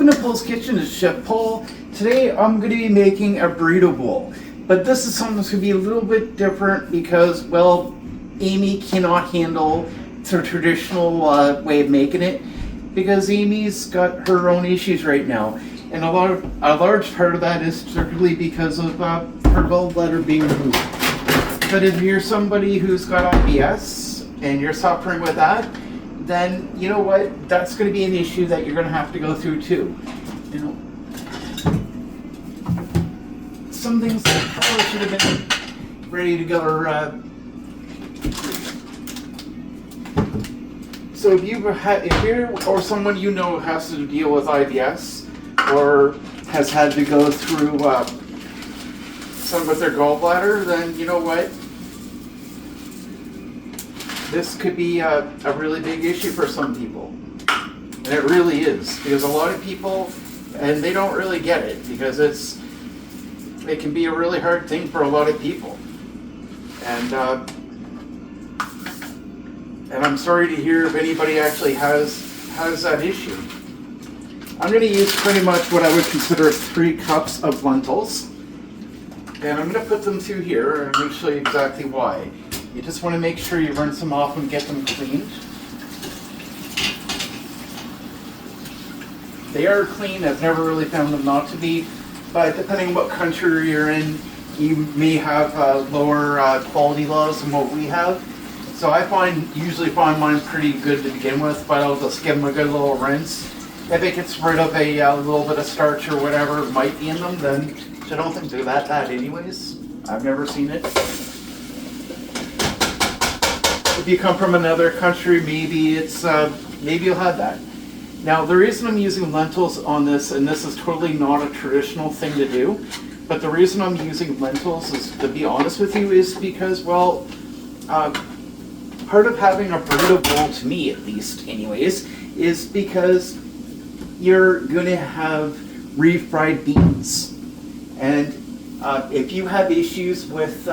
Welcome to Poul's Kitchen. It's Chef Poul. Today I'm going to be making a burrito bowl. But this is something that's going to be a little bit different because, well, Amy cannot handle the traditional way of making it because Amy's got her own issues right now. And a large part of that is strictly because of her gallbladder being removed. But if you're somebody who's got IBS and you're suffering with that, then you know what? That's going to be an issue that you're going to have to go through too. You know, some things that probably should have been ready to go. So if you're or someone you know has to deal with IBS or has had to go through some with their gallbladder, then you know what? This could be a really big issue for some people. And it really is. Because a lot of people, and they don't really get it, because it can be a really hard thing for a lot of people. And I'm sorry to hear if anybody actually has that issue. I'm going to use pretty much what I would consider 3 cups of lentils. And I'm going to put them through here, and I'm going to show you exactly why. You just want to make sure you rinse them off and get them cleaned. They are clean. I've never really found them not to be, but depending on what country you're in, you may have lower quality laws than what we have. So I usually find mine pretty good to begin with, but I'll just give them a good little rinse. If it gets rid of a little bit of starch or whatever might be in them, then I don't think they're that bad anyways. I've never seen it. If you come from another country, maybe you'll have that. Now, the reason I'm using lentils on this, and this is totally not a traditional thing to do, but the reason I'm using lentils is, to be honest with you, is because, well, part of having a burrito bowl, to me at least anyways, is because you're going to have refried beans. And if you have issues with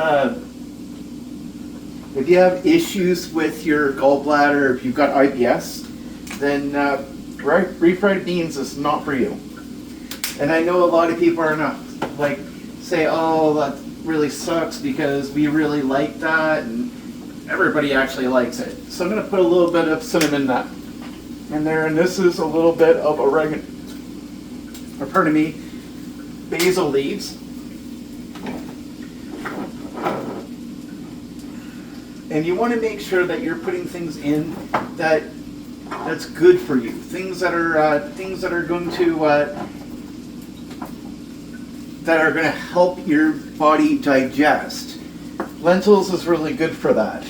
your gallbladder, if you've got IBS, then refried beans is not for you. And I know a lot of people are not say, oh, that really sucks because we really like that, and everybody actually likes it. So I'm going to put a little bit of cinnamon nut in there, and this is a little bit of oregano, or pardon me, basil leaves. And you want to make sure that you're putting things in that's good for you. Things that are going to help your body digest. Lentils is really good for that.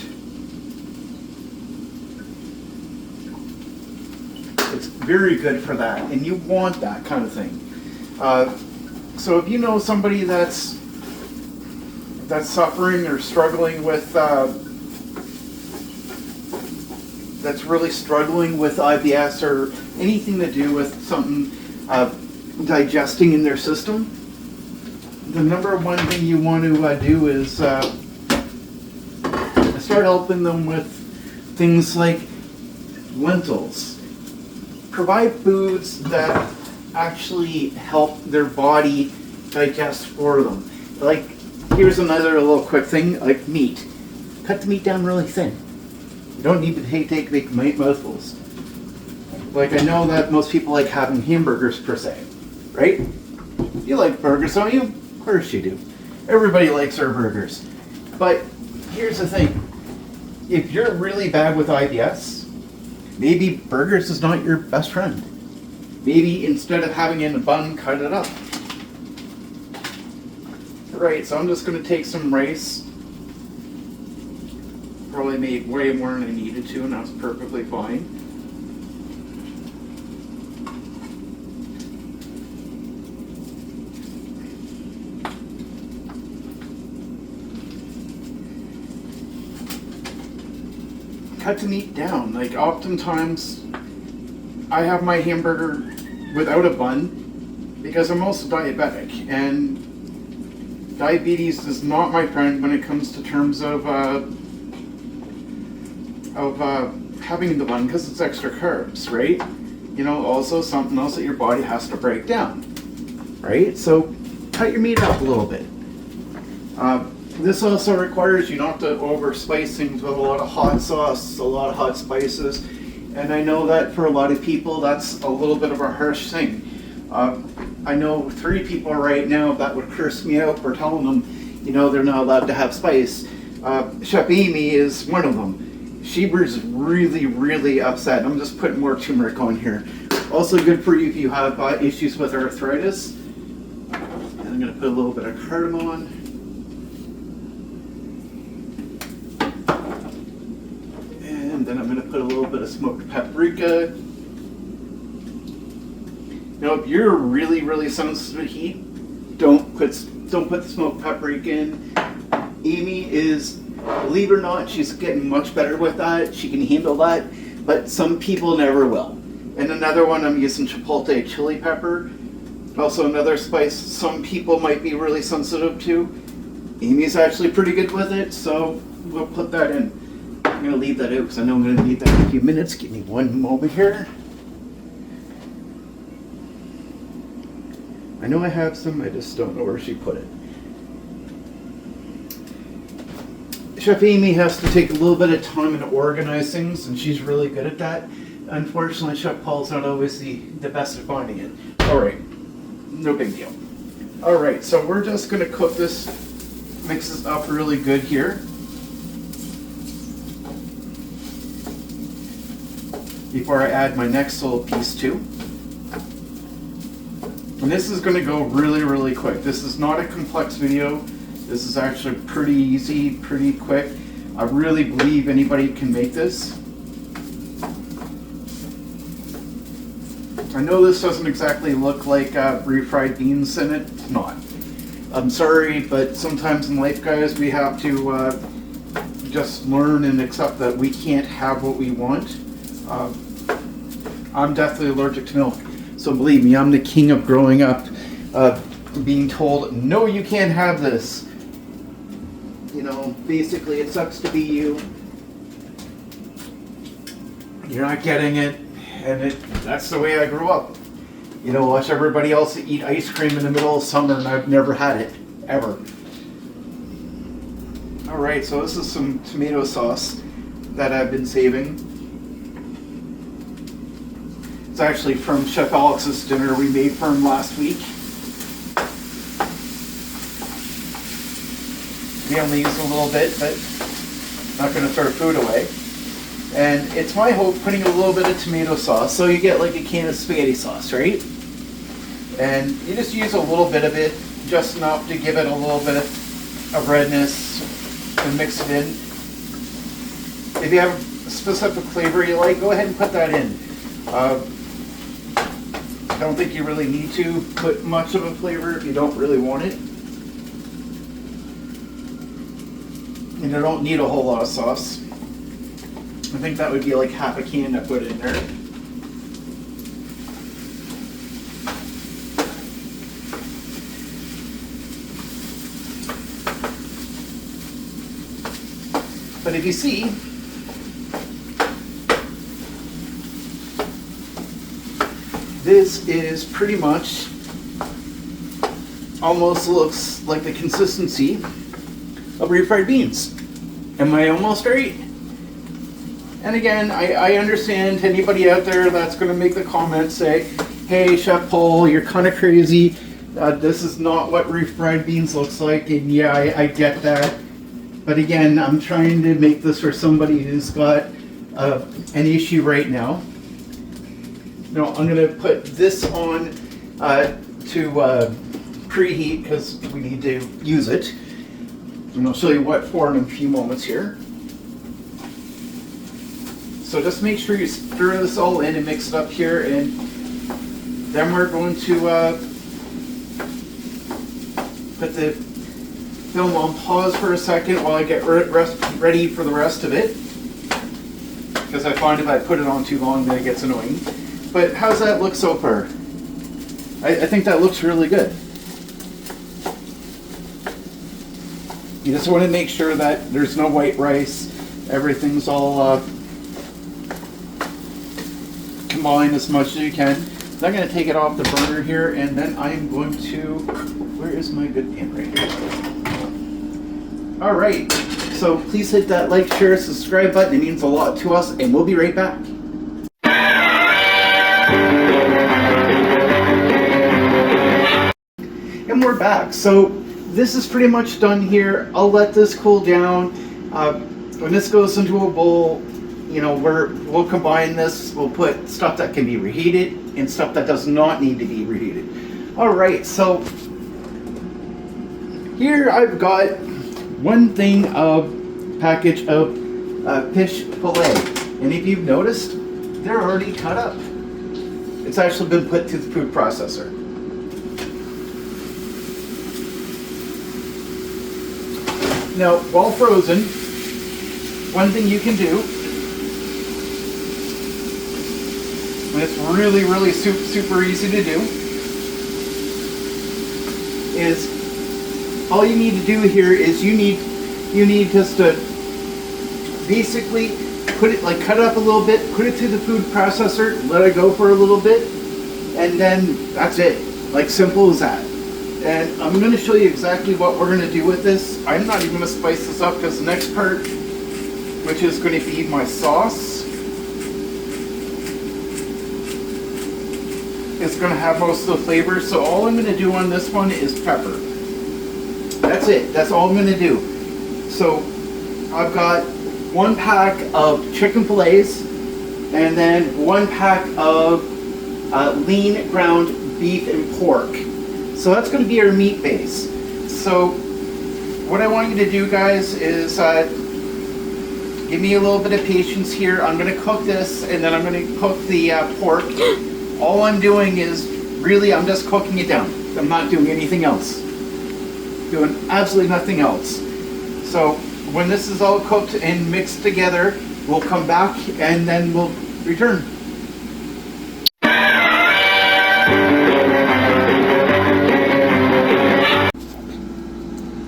It's very good for that, and you want that kind of thing. So if you know somebody that's suffering or struggling with that's really struggling with IBS or anything to do with something digesting in their system, the number one thing you want to do is start helping them with things like lentils. Provide foods that actually help their body digest for them. Like, here's another little quick thing, like meat. Cut the meat down really thin. You don't need to take big mouthfuls. Like, I know that most people like having hamburgers per se, right? You like burgers, don't you? Of course you do. Everybody likes their burgers. But here's the thing. If you're really bad with IBS, maybe burgers is not your best friend. Maybe instead of having it in a bun, cut it up. Right, so I'm just going to take some rice. Probably made way more than I needed to, and that's perfectly fine. Cut the meat down. Like, oftentimes I have my hamburger without a bun because I'm also diabetic, and diabetes is not my friend when it comes to terms of having the bun, because it's extra carbs, right? you know, also something else that your body has to break down, right? So cut your meat up a little bit. This also requires you not to over spice things with a lot of hot sauce, a lot of hot spices. And I know that for a lot of people, that's a little bit of a harsh thing. I know 3 people right now that would curse me out for telling them, you know, they're not allowed to have spice. Chef Amy is one of them. She was really, really upset. I'm just putting more turmeric on here. Also good for you if you have issues with arthritis. And I'm going to put a little bit of cardamom on. And then I'm going to put a little bit of smoked paprika. Now, if you're really, really sensitive to heat, don't put the smoked paprika in. Amy is, believe it or not, she's getting much better with that. She can handle that, but some people never will. And another one, I'm using chipotle chili pepper. Also another spice some people might be really sensitive to. Amy's actually pretty good with it, so we'll put that in. I'm going to leave that out because I know I'm going to need that in a few minutes. Give me one moment here. I know I have some, I just don't know where she put it. Chef Amy has to take a little bit of time and organize things, and she's really good at that. Unfortunately, Chef Paul's not always the best at finding it. Alright, no big deal. Alright, so we're just going to cook this, mix this up really good here. Before I add my next little piece too. And this is going to go really, really quick. This is not a complex video. This is actually pretty easy, pretty quick. I really believe anybody can make this. I know this doesn't exactly look like refried beans in it. It's not. I'm sorry, but sometimes in life, guys, we have to just learn and accept that we can't have what we want. I'm definitely allergic to milk. So believe me, I'm the king of growing up being told, no, you can't have this. You know, basically it sucks to be you. You're not getting it, and that's the way I grew up. You know, watch everybody else eat ice cream in the middle of summer, and I've never had it, ever. Alright, so this is some tomato sauce that I've been saving. It's actually from Chef Alex's dinner we made for him last week. We only used a little bit, but not going to throw food away. And it's my hope putting a little bit of tomato sauce, so you get like a can of spaghetti sauce, right? And you just use a little bit of it, just enough to give it a little bit of redness, and mix it in. If you have a specific flavor you like, go ahead and put that in. I don't think you really need to put much of a flavor if you don't really want it. And you don't need a whole lot of sauce. I think that would be like half a can to put in there. But if you see, this is pretty much almost looks like the consistency of refried beans. Am I almost right? And again, I understand anybody out there that's going to make the comment say, hey, Chef Poul, you're kind of crazy. This is not what refried beans looks like. And yeah, I get that. But again, I'm trying to make this for somebody who's got an issue right now. Now, I'm going to put this on to preheat because we need to use it. And I'll show you what for in a few moments here. So just make sure you stir this all in and mix it up here, and then we're going to put the film on pause for a second while I get ready for the rest of it, because I find if I put it on too long then it gets annoying. But how's that look so far? I think that looks really good. You just want to make sure that there's no white rice, everything's all combine as much as you can. So I'm going to take it off the burner here, and then I'm going to, where is my good pan right here? All right, so please hit that like, share, subscribe button. It means a lot to us, and we'll be right back. And we're back. So this is pretty much done here. I'll let this cool down. When this goes into a bowl, you know, we'll combine this. We'll put stuff that can be reheated and stuff that does not need to be reheated. All right, so here I've got one thing of package of fish fillet, and if you've noticed, they're already cut up. It's actually been put to the food processor. Now, while frozen, one thing you can do, and it's really, really super easy to do, is all you need to do here is you need just to basically put it, like, cut it up a little bit, put it to the food processor, let it go for a little bit, and then that's it. Like, simple as that. And I'm going to show you exactly what we're going to do with this. I'm not even going to spice this up because the next part, which is going to be my sauce, is going to have most of the flavor. So all I'm going to do on this one is pepper. That's it. That's all I'm going to do. So I've got 1 pack of chicken fillets and then 1 pack of lean ground beef and pork. So that's going to be our meat base. So what I want you to do, guys, is give me a little bit of patience here. I'm going to cook this, and then I'm going to cook the pork. All I'm doing is, really, I'm just cooking it down. I'm not doing anything else. Doing absolutely nothing else. So when this is all cooked and mixed together, we'll come back, and then we'll return.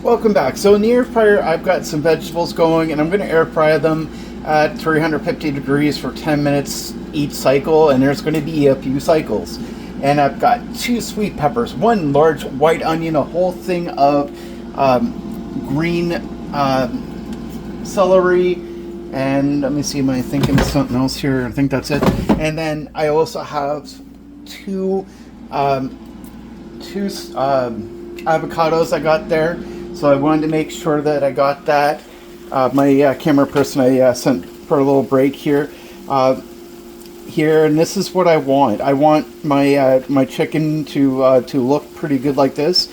Welcome back. So in the air fryer, I've got some vegetables going, and I'm going to air fry them at 350 degrees for 10 minutes each cycle, and there's going to be a few cycles. And I've got 2 sweet peppers, 1 large white onion, a whole thing of green celery, and let me see, am I thinking of something else here? I think that's it. And then I also have 2 avocados I got there. So I wanted to make sure that I got that. My camera person I sent for a little break here. And this is what I want. I want my my chicken to look pretty good like this.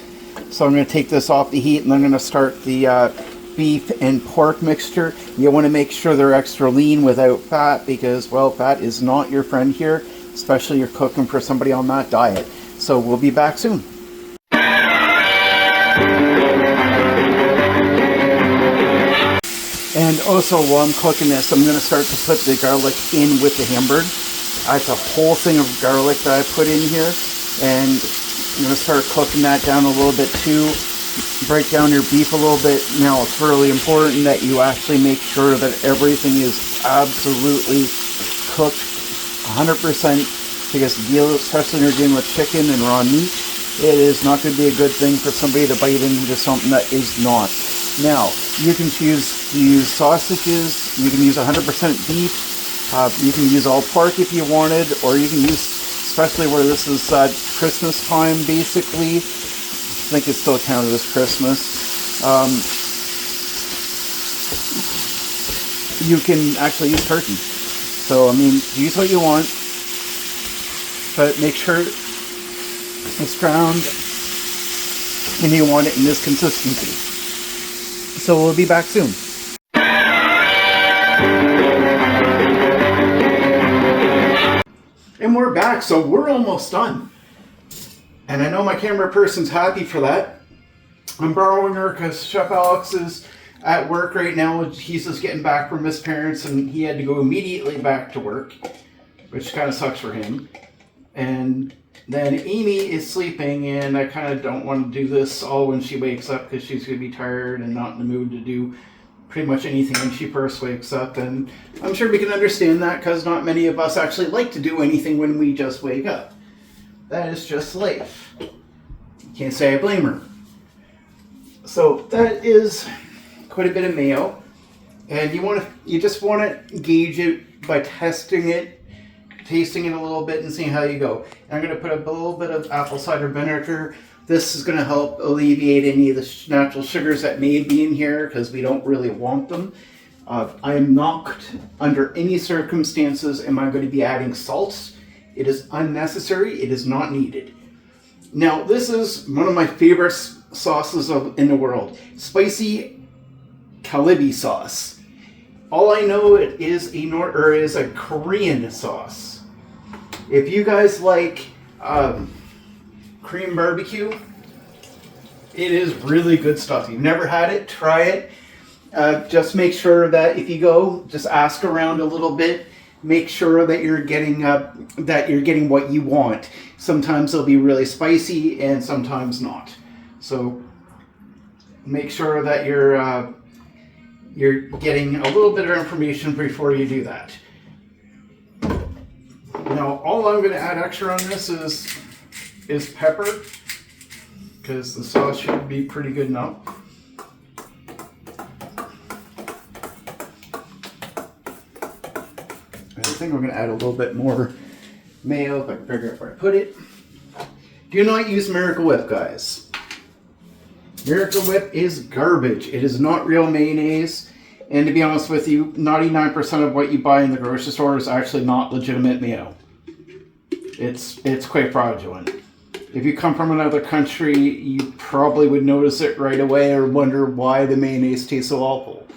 So I'm going to take this off the heat, and I'm going to start the beef and pork mixture. You want to make sure they're extra lean without fat, because, well, fat is not your friend here, especially you're cooking for somebody on that diet. So we'll be back soon. And also, while I'm cooking this, I'm going to start to put the garlic in with the hamburger. It's a whole thing of garlic that I put in here, and I'm going to start cooking that down a little bit too. Break down your beef a little bit. Now, it's really important that you actually make sure that everything is absolutely cooked 100%, because especially when you're dealing with chicken and raw meat, it is not going to be a good thing for somebody to bite into something that is not. Now, you can choose to use sausages, you can use 100% beef, you can use all pork if you wanted, or you can use, especially where this is Christmas time, basically. I think it's still counted as Christmas. You can actually use turkey. So, I mean, use what you want, but make sure it's ground and you want it in this consistency. So we'll be back soon. And we're back, so we're almost done. And I know my camera person's happy for that. I'm borrowing her because Chef Alex is at work right now. He's just getting back from his parents, and he had to go immediately back to work, which kind of sucks for him. And then Amy is sleeping, and I kind of don't want to do this all when she wakes up, because she's going to be tired and not in the mood to do pretty much anything when she first wakes up. And I'm sure we can understand that because not many of us actually like to do anything when we just wake up. That is just life. Can't say I blame her. So that is quite a bit of mayo. And you just want to gauge it by testing it, tasting it a little bit and seeing how you go. And I'm going to put a little bit of apple cider vinegar. This is going to help alleviate any of the natural sugars that may be in here because we don't really want them. I am not, under any circumstances, am I going to be adding salts. It is unnecessary. It is not needed. Now, this is one of my favorite sauces in the world. Spicy Kalibi sauce. All I know it is a Korean sauce. If you guys like Korean barbecue, it is really good stuff. If you've never had it, try it. Just make sure that if you go, just ask around a little bit. Make sure that you're getting what you want. Sometimes it'll be really spicy and sometimes not. So make sure that you're getting a little bit of information before you do that. Now, all I'm going to add extra on this is pepper, because the sauce should be pretty good enough. I think we're going to add a little bit more mayo, if I can figure out where I put it. Do not use Miracle Whip, guys. Miracle Whip is garbage. It is not real mayonnaise. And to be honest with you, 99% of what you buy in the grocery store is actually not legitimate mayo. It's quite fraudulent. If you come from another country, you probably would notice it right away or wonder why the mayonnaise tastes so awful.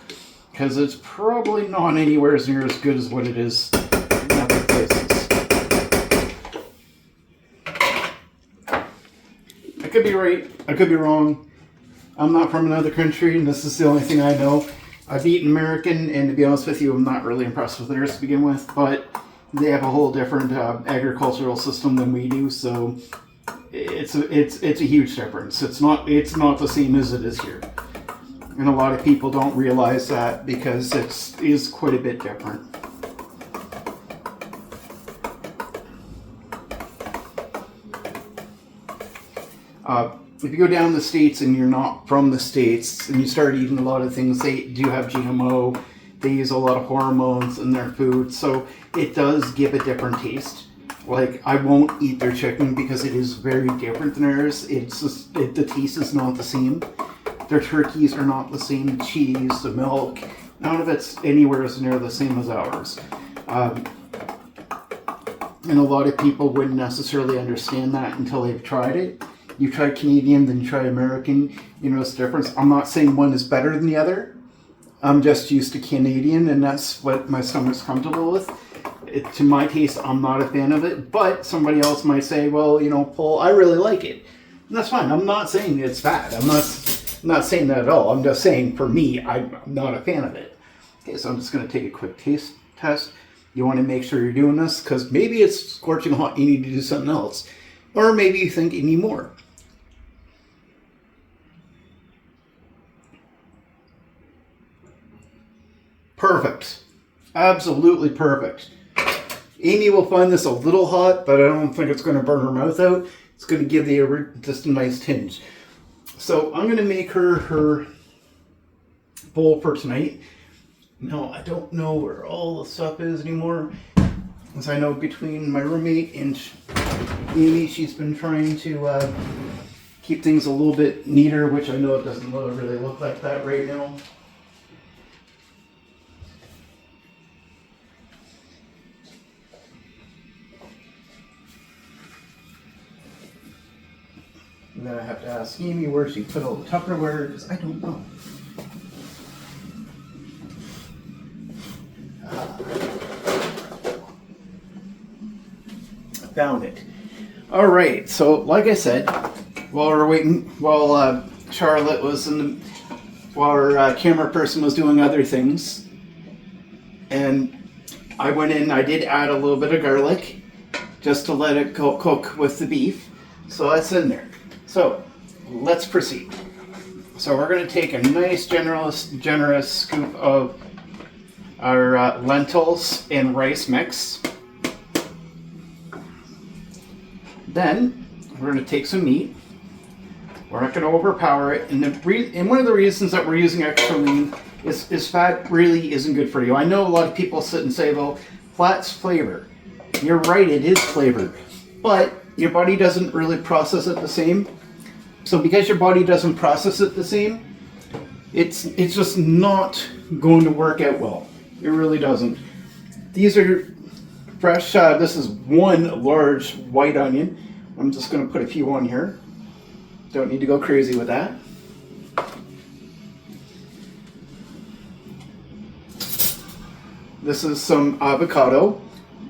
Because it's probably not anywhere near as good as what it is in other places. I could be right, I could be wrong. I'm not from another country, and this is the only thing I know. I've eaten American, and to be honest with you, I'm not really impressed with theirs to begin with, but they have a whole different agricultural system than we do, so it's a huge difference. It's not the same as it is here. And a lot of people don't realize that because it is quite a bit different. If you go down the States and you're not from the States and you start eating a lot of things, they do have GMO. They use a lot of hormones in their food, so it does give a different taste. Like, I won't eat their chicken because it is very different than ours. It's just, the taste is not the same. Their turkeys are not the same. The cheese, the milk, none of it's anywhere near the same as ours. And a lot of people wouldn't necessarily understand that until they've tried it. You try Canadian, then you try American, you notice the difference. I'm not saying one is better than the other. I'm just used to Canadian, and that's what my stomach's comfortable with. To my taste, I'm not a fan of it, but somebody else might say, well, Poul, I really like it. And that's fine. I'm not saying it's bad. I'm not saying that at all. I'm just saying, for me, I'm not a fan of it. Okay, so I'm just going to take a quick taste test. You want to make sure you're doing this, because maybe it's scorching hot, you need to do something else. Or maybe you think you need more. Perfect. Absolutely perfect. Amy will find this a little hot, but I don't think it's going to burn her mouth out. It's going to give just a nice tinge. So I'm going to make her bowl for tonight. Now, I don't know where all the stuff is anymore. As I know, between my roommate and Amy, she's been trying to keep things a little bit neater, which I know it doesn't really look like that right now. And then I have to ask Amy where she put all the Tupperware, because I don't know. I found it. All right, so like I said, while Charlotte was while our camera person was doing other things, and I went in, I did add a little bit of garlic just to let it cook with the beef. So that's in there. So let's proceed. So we're going to take a nice generous scoop of our lentils and rice mix. Then we're going to take some meat. We're not going to overpower it. And one of the reasons that we're using extra lean is fat really isn't good for you. I know a lot of people sit and say, well, flat's flavor. You're right, it is flavored. But your body doesn't really process it the same. So because your body doesn't process it the same, it's just not going to work out well. It really doesn't. These are fresh. This is one large white onion. I'm just going to put a few on here. Don't need to go crazy with that. This is some avocado.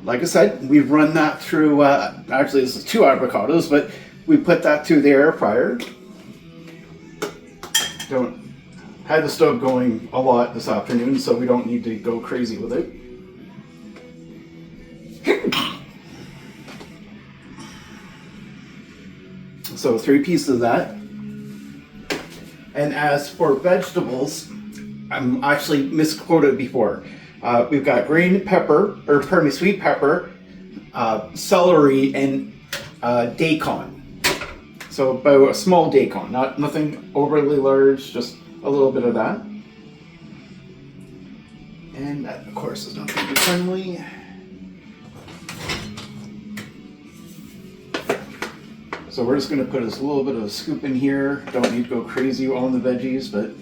Like I said, we've run that through, actually this is 2 avocados, but we put that through the air fryer. Had the stove going a lot this afternoon, so we don't need to go crazy with it. So 3 pieces of that. And as for vegetables, I'm actually misquoted before. We've got green pepper, or pardon me, sweet pepper, celery, and daikon. So about a small daikon, nothing overly large, just a little bit of that. And that, of course, is not going to be friendly. So we're just going to put a little bit of a scoop in here. Don't need to go crazy on the veggies, but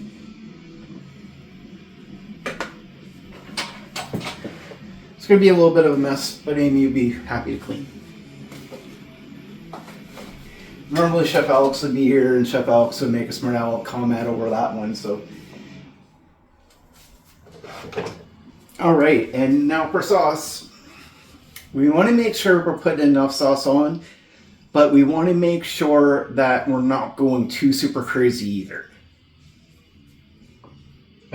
it's going to be a little bit of a mess, but Amy would be happy to clean. Normally Chef Alex would be here, and Chef Alex would make a smart aleck comment over that one, so. All right, and now for sauce. We want to make sure we're putting enough sauce on, but we want to make sure that we're not going too super crazy either.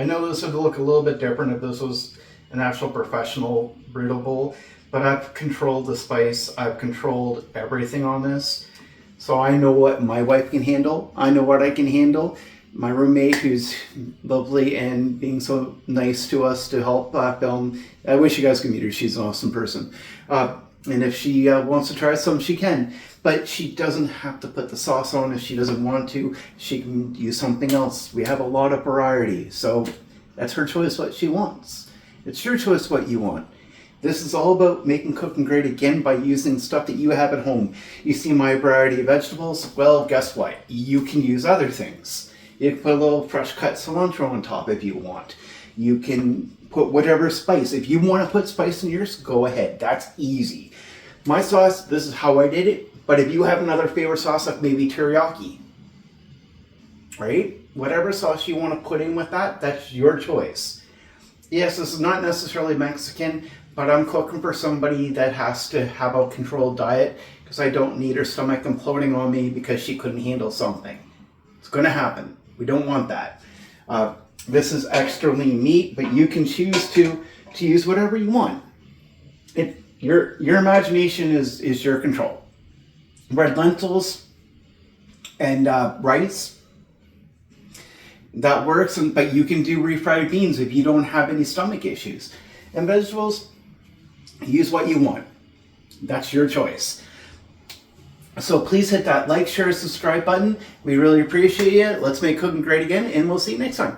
I know this would look a little bit different if this was an actual professional burrito bowl, but I've controlled the spice, I've controlled everything on this. So I know what my wife can handle. I know what I can handle. My roommate, who's lovely and being so nice to us to help film. I wish you guys could meet her. She's an awesome person. And if she wants to try some, she can. But she doesn't have to put the sauce on if she doesn't want to. She can use something else. We have a lot of variety. So that's her choice what she wants. It's your choice what you want. This is all about making cooking great again by using stuff that you have at home. You see my variety of vegetables? Well, guess what? You can use other things. You can put a little fresh cut cilantro on top if you want. You can put whatever spice. If you want to put spice in yours, go ahead. That's easy. My sauce, this is how I did it. But if you have another favorite sauce, like maybe teriyaki, right? Whatever sauce you want to put in with that, that's your choice. Yes, this is not necessarily Mexican, but I'm cooking for somebody that has to have a controlled diet because I don't need her stomach imploding on me because she couldn't handle something. It's going to happen. We don't want that. This is extra lean meat, but you can choose to use whatever you want. Your imagination is your control. Red lentils and rice, that works, but you can do refried beans if you don't have any stomach issues. And vegetables, use what you want. That's your choice. So please hit that like, share, subscribe button. We really appreciate it. Let's make cooking great again, and we'll see you next time.